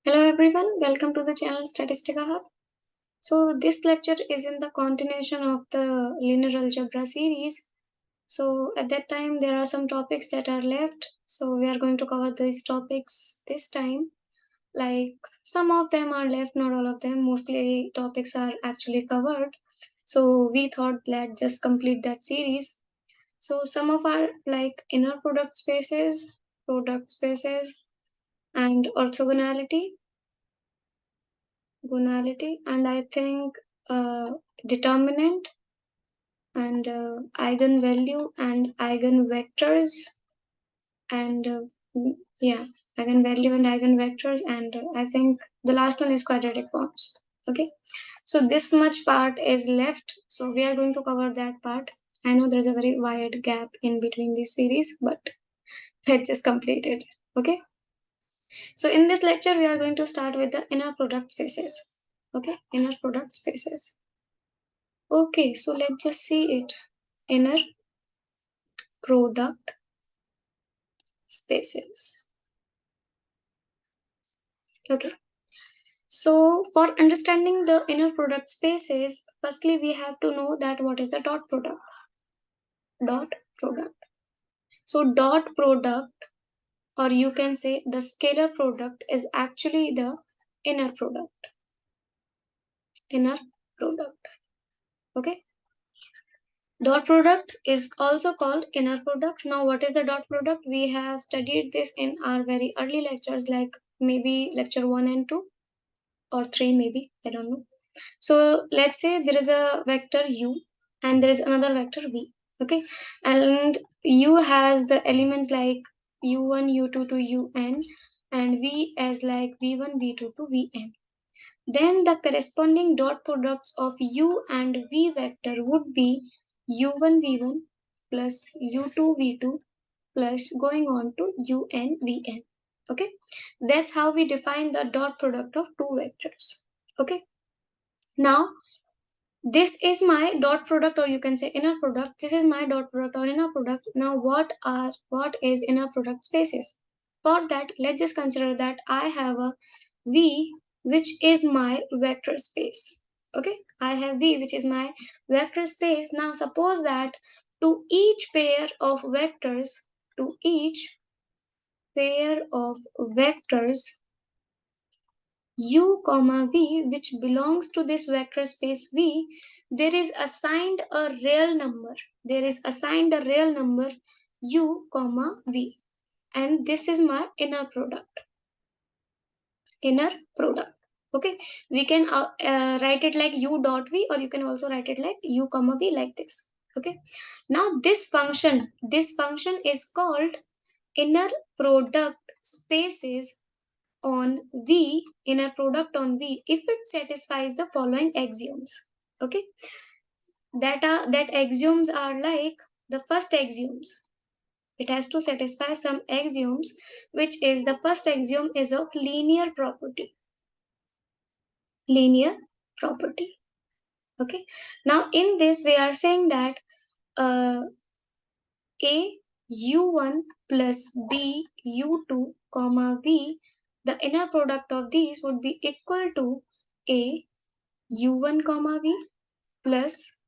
Hello everyone, welcome to the channel Statistica Hub. So this lecture is in the continuation of the linear algebra series. So at that time there are some topics that are left. So we are going to cover these topics this time. Like some of them are left, not all of them. Mostly topics are actually covered. So we thought let's just complete that series. So some of our like inner product spaces and gonality, and I think determinant and eigenvalue and eigenvectors and yeah, eigenvalue and eigenvectors, and I think the last one is quadratic forms. Okay, so this much part is left, so we are going to cover that part. I know there's a very wide gap in between this series, but let's just complete it. Okay, so in this lecture we are going to start with the inner product spaces. Okay, inner product spaces. Okay, so let's just see it. Inner product spaces. Okay, so for understanding the inner product spaces, firstly we have to know that what is the dot product. Dot product. So dot product, or you can say the scalar product, is actually the inner product. Inner product. Okay. Dot product is also called inner product. Now, what is the dot product? We have studied this in our very early lectures, like maybe lecture 1 and 2 or 3, maybe. I don't know. So, let's say there is a vector u and there is another vector v. Okay. And u has the elements like u1, u2 to un, and v as like v1, v2 to vn. Then the corresponding dot products of u and v vector would be u1 v1 plus u2 v2 plus going on to un vn. Okay, that's how we define the dot product of two vectors. Okay, now this is my dot product, or you can say inner product. This is my dot product or inner product. Now what is inner product spaces? For that, let's just consider that I have a v which is my vector space. Okay, I have v which is my vector space. Now suppose that to each pair of vectors, to each pair of vectors u comma v which belongs to this vector space v, there is assigned a real number. There is assigned a real number u comma v, and this is my inner product. Inner product. Okay, we can write it like u dot v, or you can also write it like u comma v, like this. Okay, now this function is called inner product spaces on v, inner product on v, if it satisfies the following axioms. Okay, that axioms are like the first axioms. It has to satisfy some axioms, which is the first axiom is of linear property. Linear property. Okay, now in this we are saying that uh, a u1 plus b u2 comma v, the inner product of these would be equal to a u1 comma v plus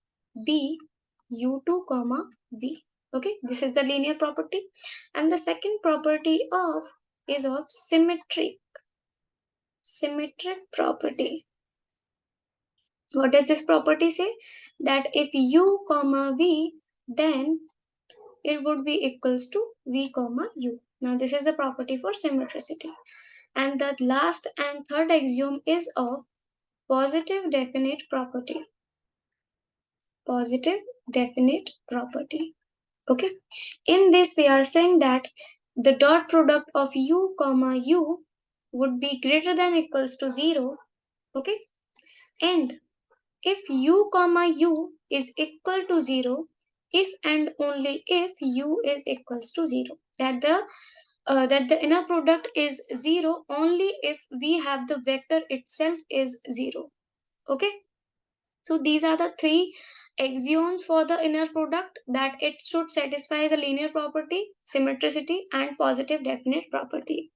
b u2 comma v. Okay, this is the linear property. And the second property of is of symmetric property. What does this property say? That if u comma v, then it would be equals to v comma u. Now this is the property for symmetricity. And the last and third axiom is of positive definite property. Positive definite property. Okay, in this we are saying that the dot product of u comma u would be greater than equals to 0. Okay, and if u comma u is equal to 0, if and only if u is equals to 0, that the inner product is 0 only if we have the vector itself is 0. Okay, so these are the three axioms for the inner product, that it should satisfy the linear property, symmetricity, and positive definite property.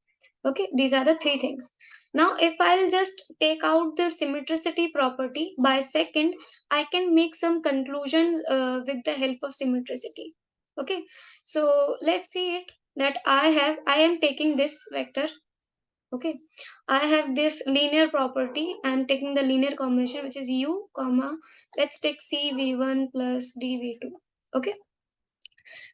Okay, these are the three things. Now, if I'll just take out the symmetricity property by second, I can make some conclusions with the help of symmetricity. Okay, so let's see it that I am taking this vector. Okay, I have this linear property. I am taking the linear combination which is u comma. Let's take cv1 plus dv2. Okay,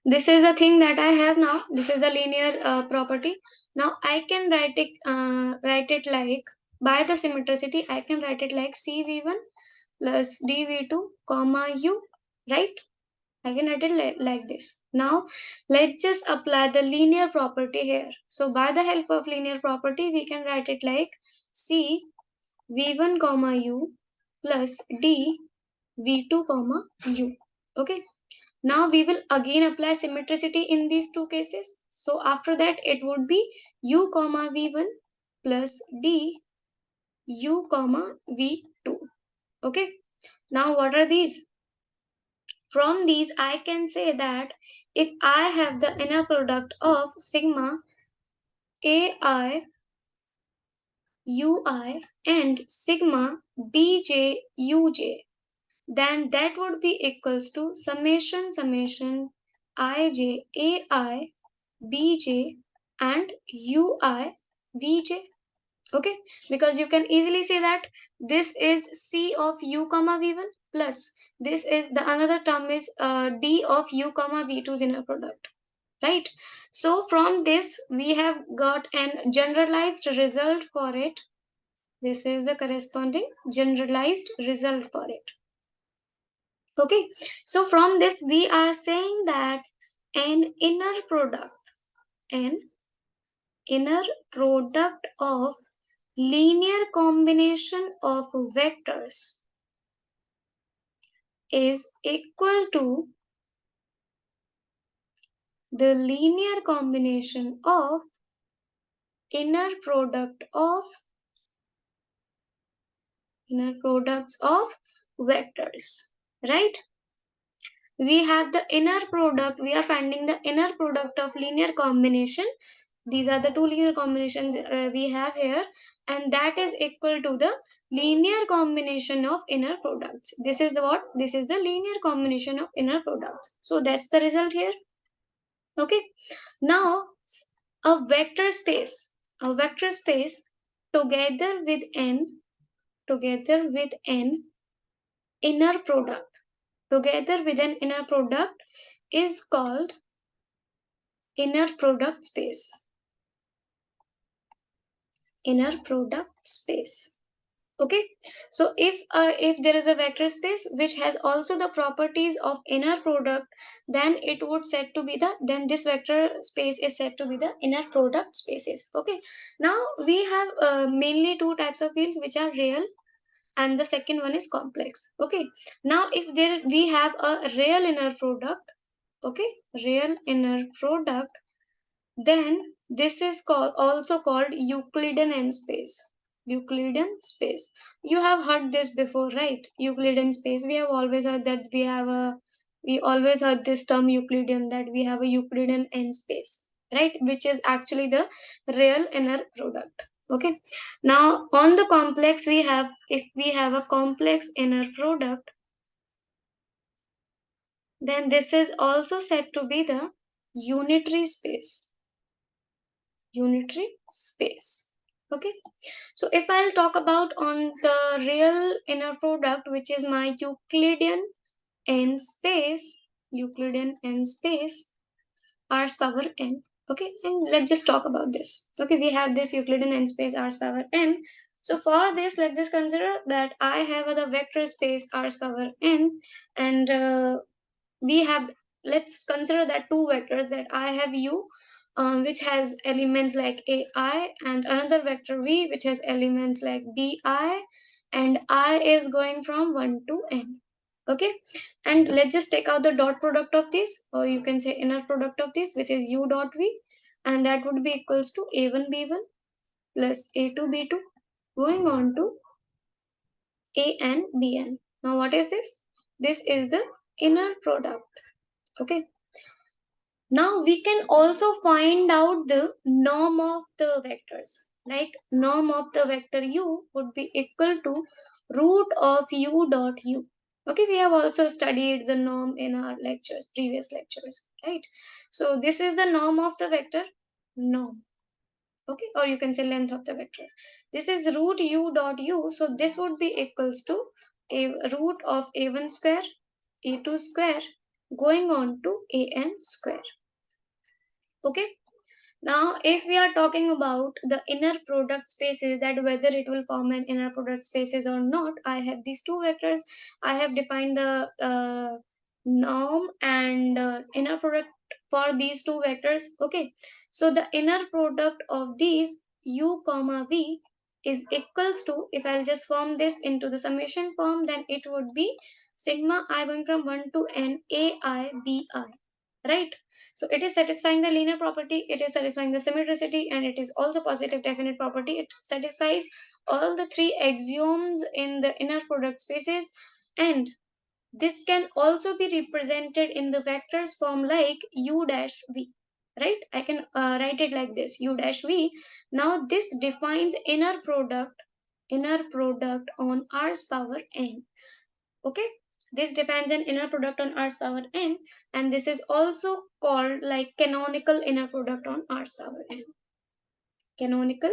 this is a thing that I have now. This is a linear property. Now I can write it like, by the symmetricity I can write it like cv1 plus dv2 comma u, right? I can write it like this. Now let's just apply the linear property here. So by the help of linear property we can write it like c v1 comma u plus d v2 comma u. Okay, now we will again apply symmetricity in these two cases. So after that it would be u comma v1 plus d u comma v2. Okay. Now what are these? From these I can say that if I have the inner product of sigma ai ui and sigma bj uj, then that would be equals to summation ij ai bj and ui vj. Okay, because you can easily say that this is c of u comma v1 plus this is the another term is d of u comma v2's inner product, right? So from this we have got an generalized result for it. This is the corresponding generalized result for it. Okay, so from this we are saying that an an inner product of linear combination of vectors is equal to the linear combination of inner product of inner products of vectors, right? We have the inner product, we are finding the inner product of linear combination. These are the two linear combinations we have here, and that is equal to the linear combination of inner products. This is the what? This is the linear combination of inner products. So that's the result here. Okay. Now a vector space, a vector space together with an inner product, together with an inner product is called inner product space. Inner product space. Okay, so if there is a vector space which has also the properties of inner product, then it would said to be the, then this vector space is said to be the inner product spaces. Okay, now we have mainly two types of fields which are real and the second one is complex. Okay, now if there we have a real inner product, okay, real inner product, then this is also called Euclidean n space. Euclidean space. You have heard this before, right? Euclidean space. We have always heard that we always heard this term Euclidean, that we have a Euclidean n space, right? Which is actually the real inner product. Okay. Now on the complex we have, if we have a complex inner product, then this is also said to be the unitary space. Unitary space. Okay, so if I'll talk about on the real inner product, which is my Euclidean n space, Euclidean n space, r's power n. Okay, and let's just talk about this. Okay, we have this Euclidean n space r's power n. So for this, let's just consider that I have the vector space r's power n, and we have, let's consider that two vectors, that I have u which has elements like ai, and another vector v which has elements like bi, and I is going from 1 to n. Okay, and let's just take out the dot product of this, or you can say inner product of this, which is u dot v, and that would be equals to a1 b1 plus a2 b2 going on to an bn. Now, what is this? This is the inner product. Okay. Now we can also find out the norm of the vectors. Like norm of the vector u would be equal to root of u dot u. Okay, we have also studied the norm in our lectures, previous lectures, right? So this is the norm of the vector norm. Okay, or you can say length of the vector. This is root u dot u, so this would be equals to a root of a1 square, a2 square, going on to an square. Okay, now if we are talking about the inner product spaces, that whether it will form an inner product spaces or not, I have these two vectors. I have defined the norm and inner product for these two vectors. Okay, so the inner product of these u comma v is equals to, if I'll just form this into the summation form, then it would be sigma I going from 1 to n a I b I, right? So it is satisfying the linear property, it is satisfying the symmetricity, and it is also positive definite property. It satisfies all the three axioms in the inner product spaces, and this can also be represented in the vectors form like u dash v, right? I can write it like this, u dash v. Now this defines inner product on r's power n. Okay, this defines an inner product on r's power n, and this is also called like canonical inner product on r's power n. Canonical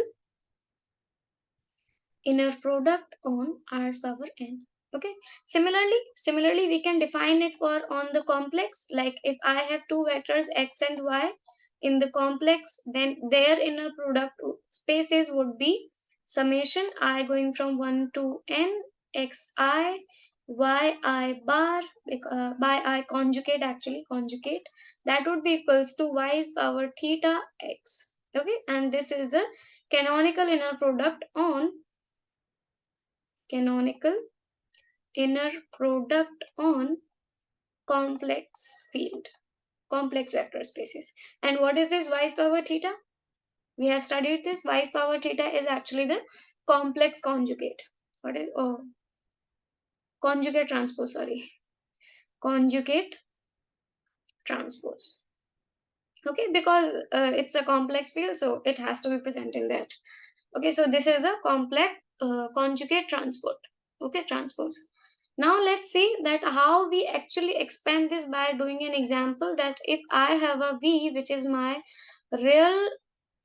inner product on r's power n. Okay, similarly we can define it for on the complex. Like if I have two vectors x and y in the complex, then their inner product spaces would be summation I going from 1 to n xi yi bar by I conjugate, actually conjugate, that would be equals to y's power theta x. Okay, and this is the canonical inner product on canonical inner product on complex field, complex vector spaces. And what is this y's power theta? We have studied this. Y's power theta is actually the complex conjugate. What is, oh, conjugate transpose, sorry, conjugate transpose. Okay, because it's a complex field, so it has to be present in that. Okay, so this is a complex conjugate transport. Okay, transpose. Now let's see that how we actually expand this by doing an example, that if I have a V which is my real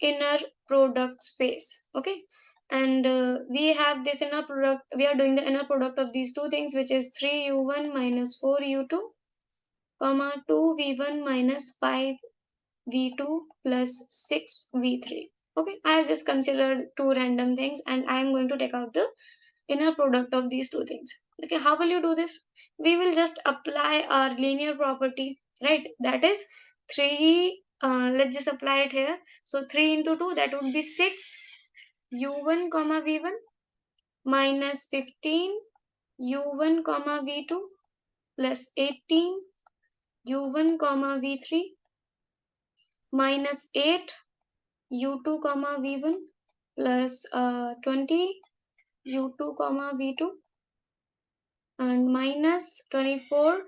inner product space. Okay, and we have this inner product, we are doing the inner product of these two things, which is 3u1 minus 4u2 comma 2v1 minus 5v2 plus 6v3. Okay, I have just considered two random things and I am going to take out the inner product of these two things. Okay, how will you do this? We will just apply our linear property, right? That is 3, let's just apply it here. So 3 into 2, that would be 6 u1 comma v1 minus 15 u1 comma v2 plus 18 u1 comma v3 minus 8 u2 comma v1 plus 20 u2 comma v2 and minus 24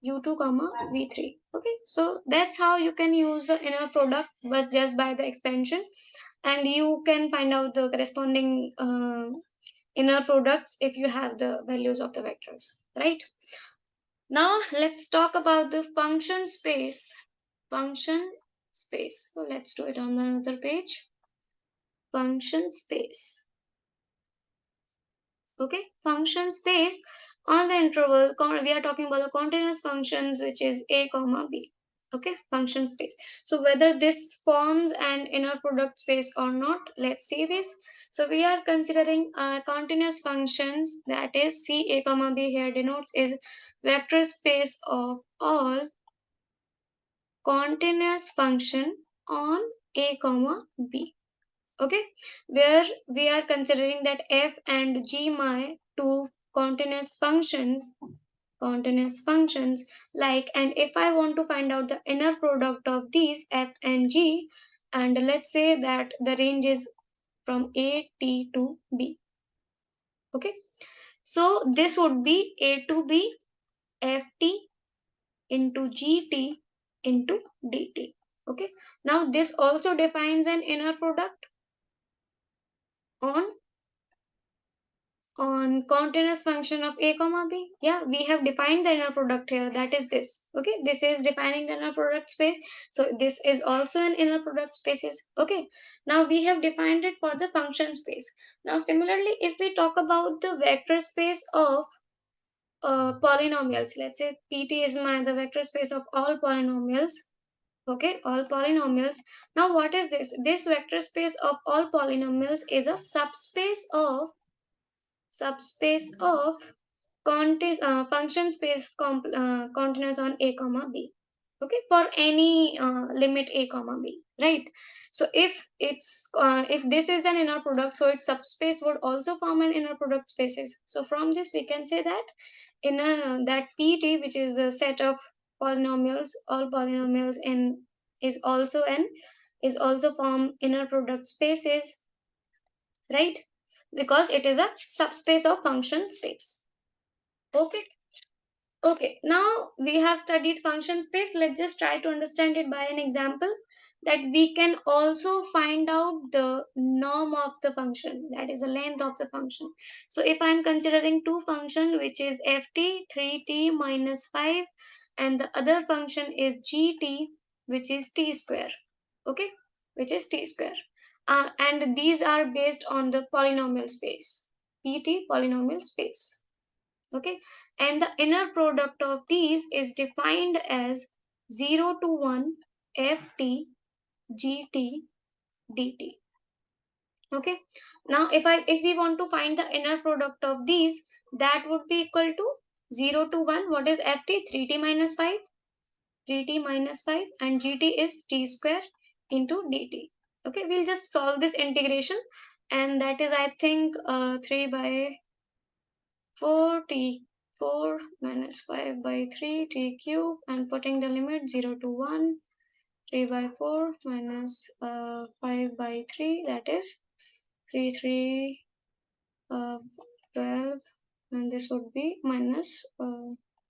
u2 comma v3. Okay, so that's how you can use the inner product was just by the expansion, and you can find out the corresponding inner products if you have the values of the vectors, right? Now let's talk about the function space. Function space, so let's do it on another page. Function space. Okay, function space on the interval, we are talking about the continuous functions, which is a comma b. Okay, function space. So whether this forms an inner product space or not, let's see this. So we are considering continuous functions, that is c a comma b here denotes is vector space of all continuous function on a comma b. Okay, where we are considering that f and g my two continuous functions, like, and if I want to find out the inner product of these f and g, and let's say that the range is from a t to b. Okay, so this would be a to b f t into g t into dt. Okay, now this also defines an inner product on continuous function of a comma b. Yeah, we have defined the inner product here, that is this. Okay, this is defining the inner product space, so this is also an inner product spaces. Okay, now we have defined it for the function space. Now similarly, if we talk about the vector space of polynomials, let's say pt is the vector space of all polynomials. Okay, all polynomials. Now what is this? This vector space of all polynomials is a subspace of function space continuous on a comma b. Okay, for any limit a comma b, right? So if this is an inner product, so its subspace would also form an inner product spaces. So from this we can say that in that pt, which is the set of polynomials, all polynomials in, is also form inner product spaces, right? Because it is a subspace of function space. Okay. Okay, now we have studied function space. Let's just try to understand it by an example, that we can also find out the norm of the function, that is the length of the function. So if I'm considering two function, which is ft 3t minus 5, and the other function is gt, which is t square. Okay, which is t square. And these are based on the polynomial space, pt polynomial space. Okay, and the inner product of these is defined as 0 to 1 ft gt dt. Okay, now if we want to find the inner product of these, that would be equal to 0 to 1, what is ft? 3t minus 5, 3t minus 5, and gt is t square into dt. Okay, we'll just solve this integration, and that is, I think, 3 by 4t 4 minus 5 by 3 t cube, and putting the limit 0 to 1, 3 by 4 minus 5 by 3, that is 3 3 12, and this would be minus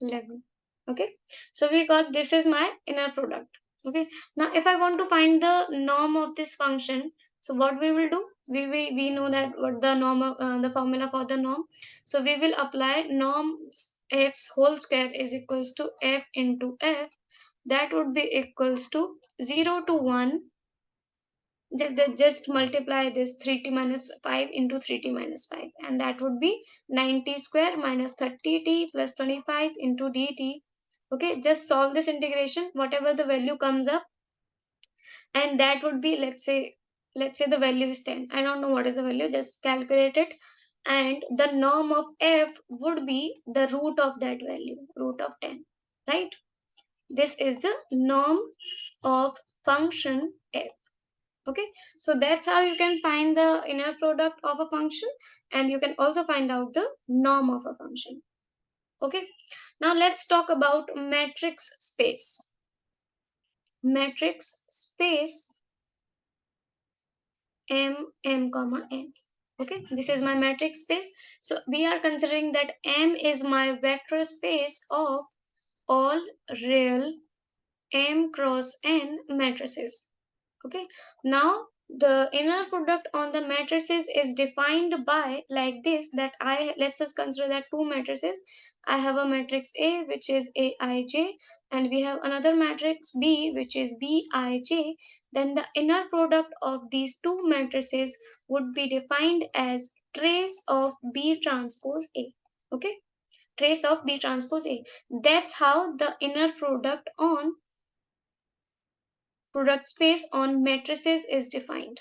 11. Okay, so we got, this is my inner product. Okay, now if I want to find the norm of this function, so what we will do, we know that what the norm of, the formula for the norm. So we will apply norm f's whole square is equals to f into f, that would be equals to 0 to 1. Just multiply this 3t minus 5 into 3t minus 5, and that would be 90 square minus 30t plus 25 into dt. Okay, just solve this integration, whatever the value comes up, and that would be, let's say the value is 10. I don't know what is the value, just calculate it, and the norm of f would be the root of that value, root of 10, right? This is the norm of function f. Okay, so that's how you can find the inner product of a function, and you can also find out the norm of a function. Okay, now let's talk about matrix space. Matrix space m comma n. Okay, this is my matrix space. So we are considering that m is my vector space of all real m cross n matrices. Okay, now the inner product on the matrices is defined by like this, that let's just consider that two matrices. I have a matrix A, which is aij, and we have another matrix B, which is bij. Then the inner product of these two matrices would be defined as trace of B transpose A. Okay, trace of B transpose A. That's how the inner product on product space on matrices is defined.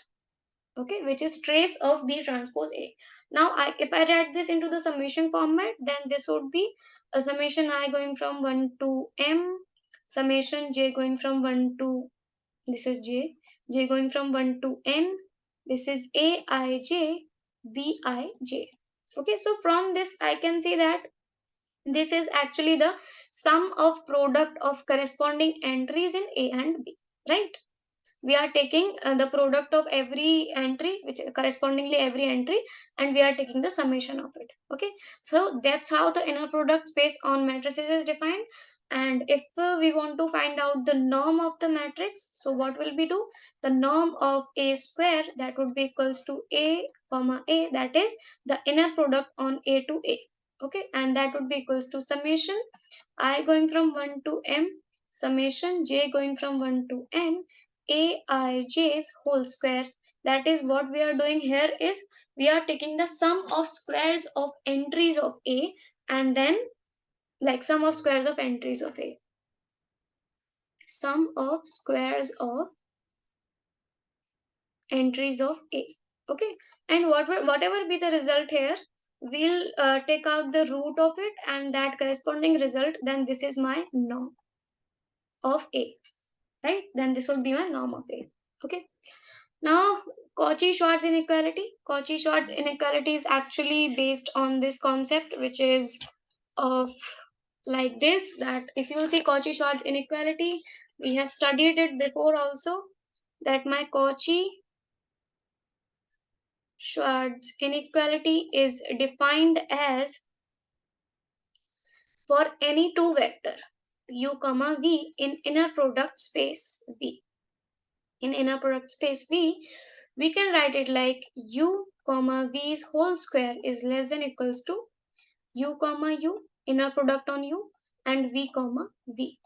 Okay, which is trace of B transpose A. Now if I write this into the summation format, then this would be a summation I going from 1 to m, summation j going from 1 to, this is j going from 1 to n, this is aij bij. Okay, so from this I can see that this is actually the sum of product of corresponding entries in A and B, right? We are taking the product of every entry, which correspondingly every entry, and we are taking the summation of it. Okay, so that's how the inner product space on matrices is defined. And if we want to find out the norm of the matrix, so what will we do? The norm of A square, that would be equals to A comma A, that is the inner product on A to A. Okay, and that would be equals to summation I going from 1 to m, summation j going from 1 to n, aij's whole square. That is what we are doing here is we are taking the sum of squares of entries of A, and then like sum of squares of entries of A. Sum of squares of entries of A. Okay, and whatever be the result here, we'll take out the root of it and that corresponding result, then this is my norm of A, right? Then this would be my norm of A. Okay, now Cauchy-Schwarz inequality. Cauchy-Schwarz inequality is actually based on this concept, which is of like this, that if you will see Cauchy-Schwarz inequality, we have studied it before also, that my Cauchy-Schwarz inequality is defined as for any two vector u comma v in inner product space V. In inner product space V, we can write it like u comma v's whole square is less than equals to u comma u inner product on u and v comma v.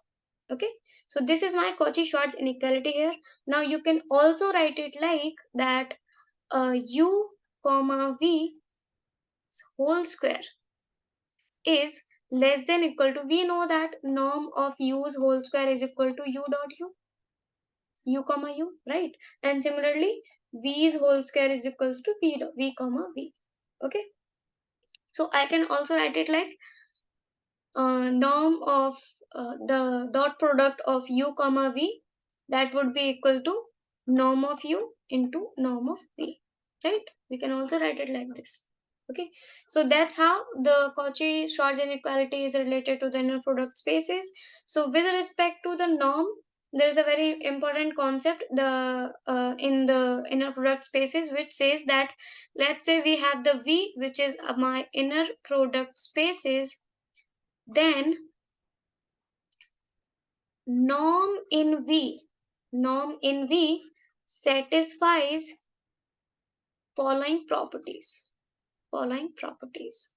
Okay, so this is my Cauchy-Schwarz inequality here. Now you can also write it like that u comma v whole square is less than equal to, we know that norm of u's whole square is equal to u dot u comma u, right? And similarly v's whole square is equals to v comma v. Okay, so I can also write it like norm of the dot product of u comma v, that would be equal to norm of u into norm of v, right? We can also write it like this. Okay, so that's how the Cauchy-Schwarz inequality is related to the inner product spaces. So with respect to the norm, there is a very important concept in the inner product spaces, which says that let's say we have the v, which is my inner product spaces, then norm in V satisfies following properties. Following properties.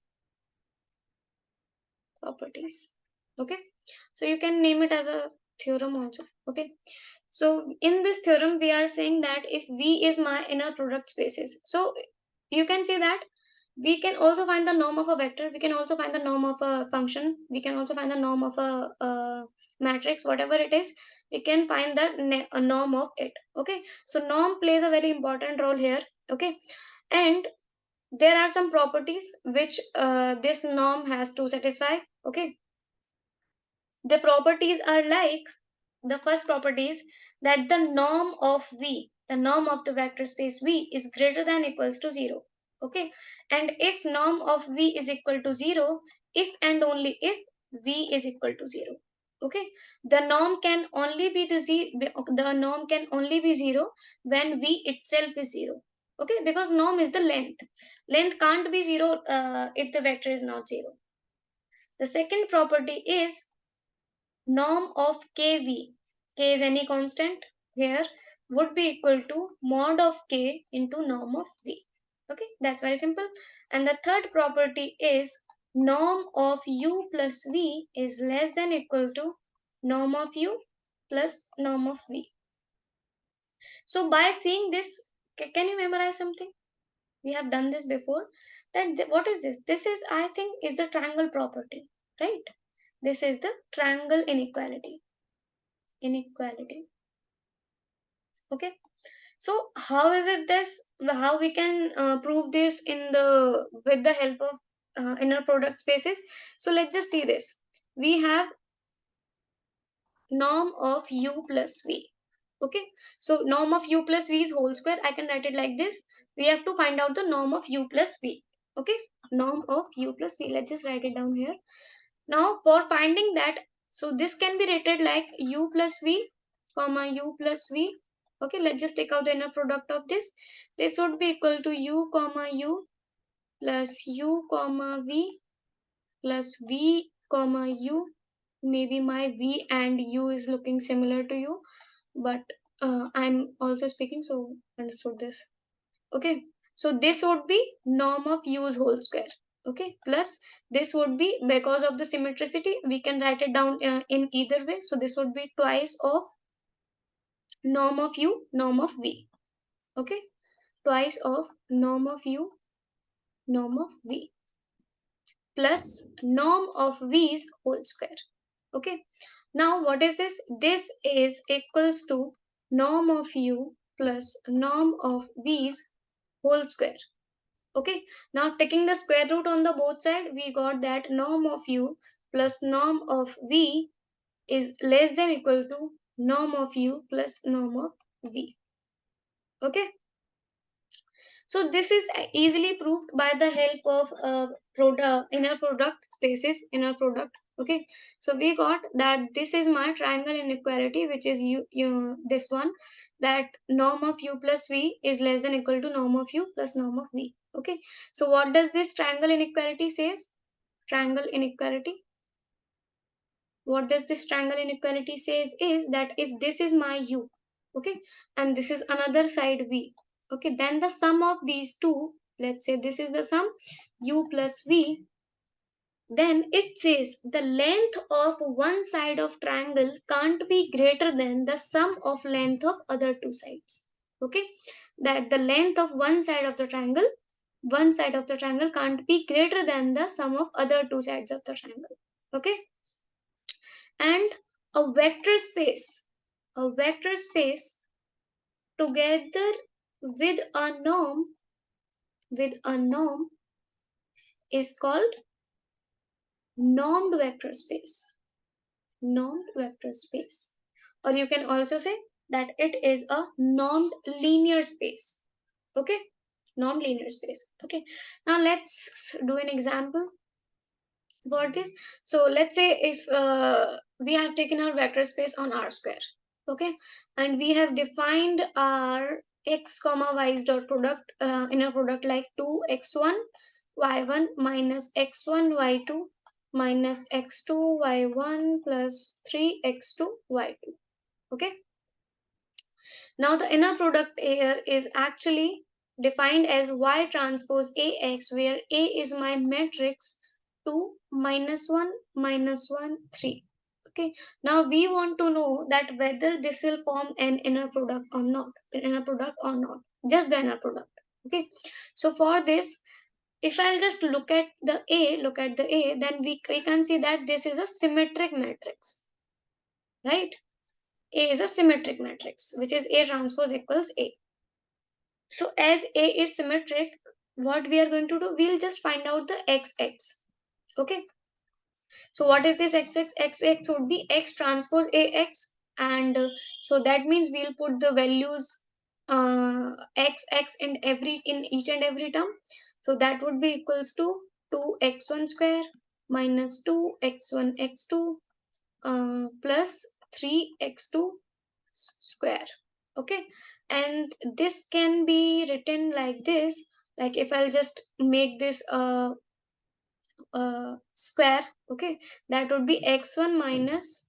Okay, so you can name it as a theorem also. Okay, so in this theorem we are saying that if V is my inner product spaces, so you can say that we can also find the norm of a vector, we can also find the norm of a function, we can also find the norm of a matrix, whatever it is, we can find the a norm of it. Okay, so norm plays a very important role here. Okay, and there are some properties which this norm has to satisfy. Okay, the properties are like, the first property is that the norm of V, the norm of the vector space V is greater than equals to 0. Okay, and if norm of V is equal to 0, if and only if V is equal to 0. Okay, the norm can only be the norm can only be 0 when V itself is 0. Okay, because norm is the length. Length can't be 0 if the vector is not 0. The second property is norm of kv, k is any constant here, would be equal to mod of k into norm of v. Okay, that's very simple. And the third property is norm of u plus v is less than equal to norm of u plus norm of v. So by seeing this, can you memorize something? We have done this before. That what is this? This is, I think, is the triangle property, right? This is the triangle inequality. Okay, so how is it this, how we can prove this in the with the help of inner product spaces? So let's just see this. We have norm of u plus v. Okay, so norm of u plus v is whole square, I can write it like this. We have to find out the norm of u plus v. Okay, norm of u plus v, let's just write it down here. Now for finding that, so this can be written like u plus v comma u plus v. Okay, let's just take out the inner product of this. This would be equal to u comma u plus u comma v plus v comma u maybe my V and U is looking similar to you, but I'm also speaking, so understood this. Okay, so this would be norm of U's whole square. Okay, plus this would be, because of the symmetricity, we can write it down in either way. So this would be twice of norm of U, norm of V. Okay, twice of norm of U, norm of V, plus norm of V's whole square. Okay, now what is this? This is equals to norm of U plus norm of V's whole square. Okay, now taking the square root on the both side, we got that norm of U plus norm of V is less than equal to norm of U plus norm of V. Okay, so this is easily proved by the help of inner product spaces, inner product. Okay, so we got that this is my triangle inequality, which is this one, that norm of U plus V is less than equal to norm of U plus norm of V. Okay, so what does this triangle inequality says? Triangle inequality, what does this triangle inequality says is that if this is my U, okay, and this is another side V, okay, then the sum of these two, let's say this is the sum U plus V, then it says the length of one side of triangle can't be greater than the sum of length of other two sides. Okay, that the length of one side of the triangle, one side of the triangle can't be greater than the sum of other two sides of the triangle. Okay, and a vector space together with a norm is called normed vector space. Normed vector space, or you can also say that it is a normed linear space. Okay, normed linear space. Okay, now let's do an example for this. So let's say if we have taken our vector space on R square, okay, and we have defined our x comma y's dot product, inner product, like 2x1 y1 minus x1 y2 minus x2 y1 plus 3x2 y2. Okay, now the inner product here is actually defined as y transpose ax, where A is my matrix 2 minus 1 minus 1 3. Okay, now we want to know that whether this will form an inner product or not, just the inner product. Okay, so for this, if I'll just look at the A, then we can see that this is a symmetric matrix, right? A is a symmetric matrix, which is A transpose equals A. So as A is symmetric, what we are going to do, we'll just find out the XX. Okay. So what is this XX? XX would be X transpose AX. And so that means we'll put the values XX in each and every term. So that would be equals to 2x1 square minus 2x1 x2 plus 3x2 square. Okay, and this can be written like this, like if I'll just make this square, okay, that would be x1 minus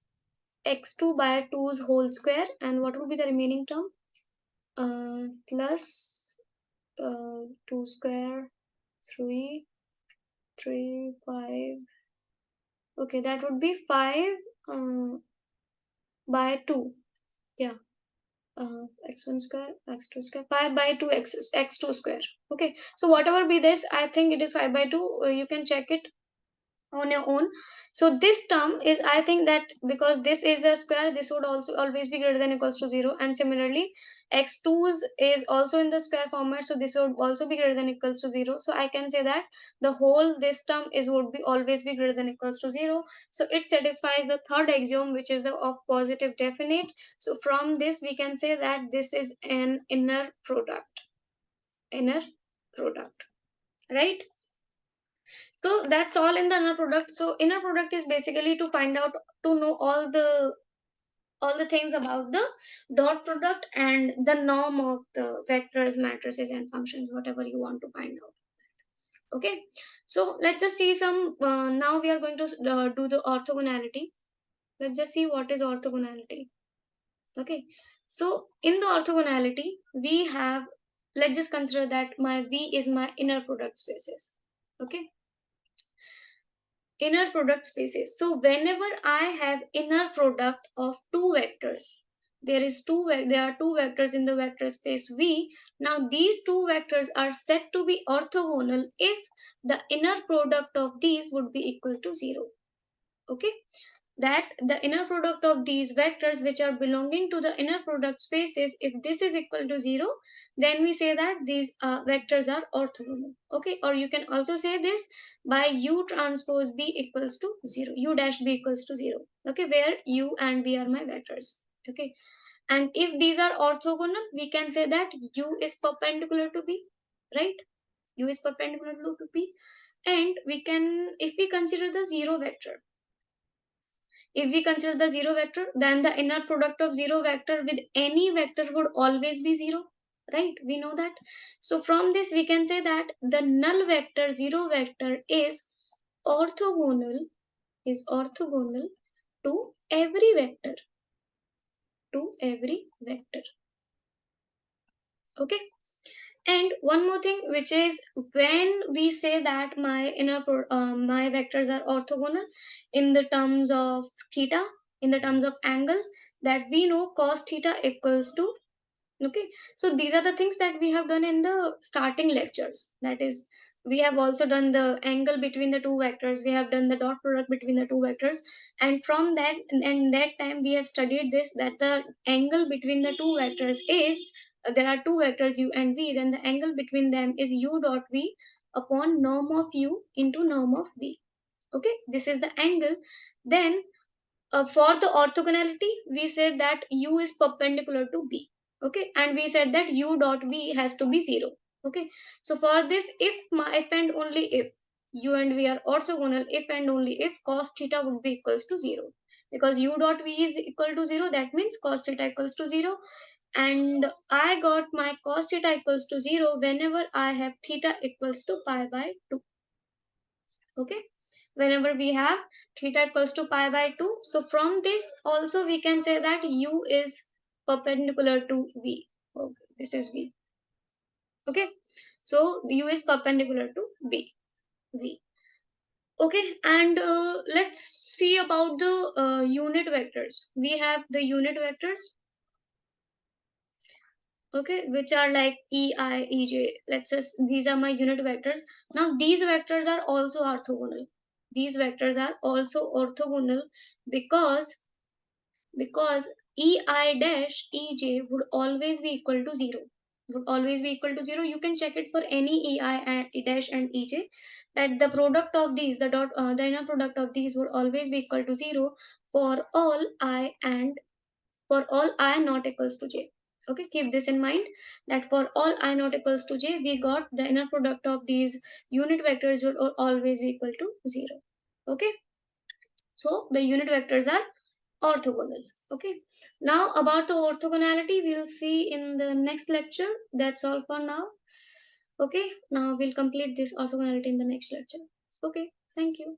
x2 by 2's whole square, and what would be the remaining term, plus 2 square, 3 3 5, okay, that would be 5 uh, by 2, yeah, x1 square x2 square 5 by 2 x2 square. Okay, so whatever be this, I think it is 5 by 2, you can check it on your own. So this term is, I think that because this is a square, this would also always be greater than equals to 0, and similarly x2's is also in the square format, so this would also be greater than equals to 0. So I can say that the whole this term is would be always be greater than equals to 0. So it satisfies the third axiom, which is of positive definite. So from this we can say that this is an inner product, inner product, right? So that's all in the inner product. So inner product is basically to find out, to know all the things about the dot product and the norm of the vectors, matrices, and functions, whatever you want to find out. Okay, so let's just see some. Now we are going to do the orthogonality. let's just see what is orthogonality. Okay, so in the orthogonality, we have, let's just consider that my V is my inner product spaces. Okay, inner product spaces. So whenever I have inner product of two vectors, there are two vectors in the vector space V. Now these two vectors are said to be orthogonal if the inner product of these would be equal to 0. Okay, that the inner product of these vectors which are belonging to the inner product spaces, if this is equal to 0, then we say that these vectors are orthogonal. Okay, or you can also say this by u transpose b equals to 0, u dash b equals to 0. Okay, where u and b are my vectors. Okay, and if these are orthogonal, we can say that u is perpendicular to b, right? U is perpendicular to b. And we can, if we consider the zero vector, if we consider the zero vector, then the inner product of zero vector with any vector would always be 0, right? We know that. So from this we can say that the null vector zero vector orthogonal is orthogonal to every vector, to every vector. Okay, and one more thing, which is when we say that my vectors are orthogonal in the terms of theta, in the terms of angle, that we know cos theta equals to. Okay, so these are the things that we have done in the starting lectures. That is, we have also done the angle between the two vectors, we have done the dot product between the two vectors, and from that, and that time we have studied this, that the angle between the two vectors is, there are two vectors u and v, then the angle between them is u dot v upon norm of u into norm of v. Okay, this is the angle. Then for the orthogonality, we said that u is perpendicular to b. Okay, and we said that u dot v has to be 0. Okay, so for this, if and only if u and v are orthogonal, if and only if cos theta would be equals to 0, because u dot v is equal to 0, that means cos theta equals to 0. And I got my cos theta equals to 0 whenever I have theta equals to pi by 2. Okay, whenever we have theta equals to pi by 2. So from this also we can say that u is perpendicular to v. Okay, this is v. Okay, so u is perpendicular to v. Okay, and let's see about the unit vectors. We have the unit vectors, okay, which are like ei, ej. Let's just, these are my unit vectors. Now these vectors are also orthogonal. These vectors are also orthogonal because because ei dash ej would always be equal to 0. Would always be equal to 0. You can check it for any ei and e dash and ej, that the product of these, the inner product of these would always be equal to 0 for all I and for all I not equals to j. Okay, keep this in mind, that for all I not equals to j, we got the inner product of these unit vectors will always be equal to 0. Okay, so the unit vectors are orthogonal. Okay, now about the orthogonality we'll see in the next lecture. That's all for now. Okay, now we'll complete this orthogonality in the next lecture. Okay, thank you.